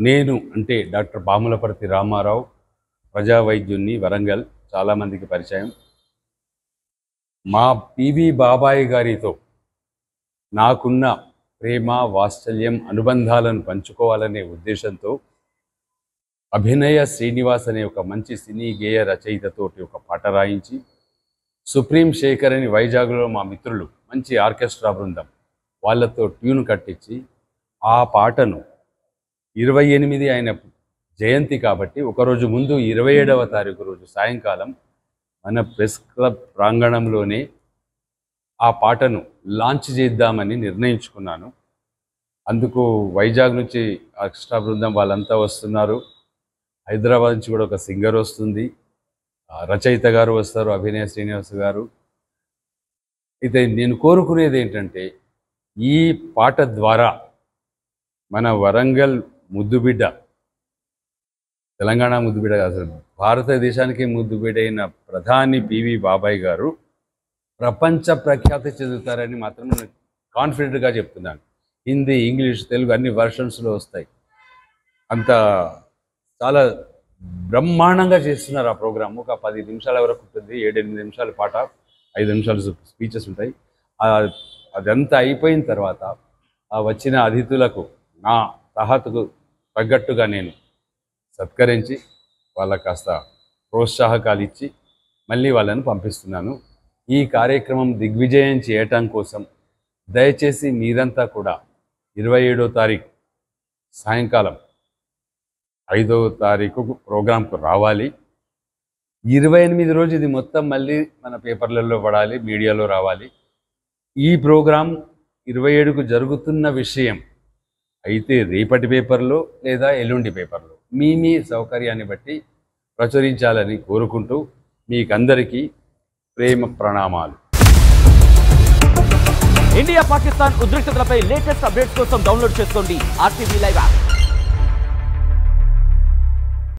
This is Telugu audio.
నేను అంటే డాక్టర్ పాములపర్తి రామారావు, ప్రజా వైద్యున్ని, వరంగల్. చాలామందికి పరిచయం. మా పివి బాబాయ్ గారితో నాకున్న ప్రేమ, వాత్సల్యం, అనుబంధాలను పంచుకోవాలనే ఉద్దేశంతో అభినయ శ్రీనివాస్ అనే ఒక మంచి సినీ గేయ రచయితతోటి ఒక పాట రాయించి, సుప్రీం శేఖర్ అని వైజాగ్లో మా మిత్రులు, మంచి ఆర్కెస్ట్రా బృందం, వాళ్ళతో ట్యూన్ కట్టించి ఆ పాటను 28 ఆయన జయంతి కాబట్టి ఒకరోజు ముందు 27వ తారీఖు రోజు సాయంకాలం మన ప్రెస్ క్లబ్ ప్రాంగణంలోనే ఆ పాటను లాంచ్ చేద్దామని నిర్ణయించుకున్నాను. అందుకు వైజాగ్ నుంచి ఆర్కెస్ట్రా బృందం వాళ్ళంతా వస్తున్నారు. హైదరాబాద్ నుంచి కూడా ఒక సింగర్ వస్తుంది, రచయిత గారు వస్తారు, అభినయ శ్రీనివాస్ గారు. అయితే నేను కోరుకునేది ఏంటంటే, ఈ పాట ద్వారా మన వరంగల్ ముద్దుబిడ్డ, తెలంగాణ ముద్దుబిడ్డ కాదు, భారతదేశానికి ముద్దుబిడ్డైన ప్రధాని పివి బాబాయ్ గారు ప్రపంచ ప్రఖ్యాతి చెందుతారని మాత్రం నేను కాన్ఫిడెంట్గా చెప్తున్నాను. హిందీ, ఇంగ్లీష్, తెలుగు అన్ని వర్షన్స్లో వస్తాయి. అంత చాలా బ్రహ్మాండంగా చేస్తున్నారు ఆ ప్రోగ్రాము. ఒక 10 నిమిషాల వరకు ఉంటుంది, 7-8 నిమిషాల పాట, 5 నిమిషాలు స్పీచెస్ ఉంటాయి. అదంతా అయిపోయిన తర్వాత ఆ వచ్చిన అతిథులకు నా తహతుకు తగ్గట్టుగా నేను సత్కరించి వాళ్ళకు కాస్త ప్రోత్సాహకాలు ఇచ్చి మళ్ళీ వాళ్ళని పంపిస్తున్నాను. ఈ కార్యక్రమం దిగ్విజయం చేయటం కోసం దయచేసి మీరంతా కూడా 27వ తారీఖు సాయంకాలం 5వ తారీఖు ప్రోగ్రాంకు రావాలి. 28 రోజు ఇది మొత్తం మళ్ళీ మన పేపర్లలో పడాలి, మీడియాలో రావాలి. ఈ ప్రోగ్రాం 27కు జరుగుతున్న విషయం అయితే రేపటి పేపర్లో లేదా ఎల్లుండి పేపర్లో మీ సౌకర్యాన్ని బట్టి ప్రచురించాలని కోరుకుంటూ మీకందరికీ ప్రేమ ప్రణామాలు. ఇండియా పాకిస్తాన్ ఉద్రిక్తతలపై లేటెస్ట్ అప్డేట్స్ కోసం డౌన్లోడ్ చేసుకోండి RTV లైవ్ యాప్.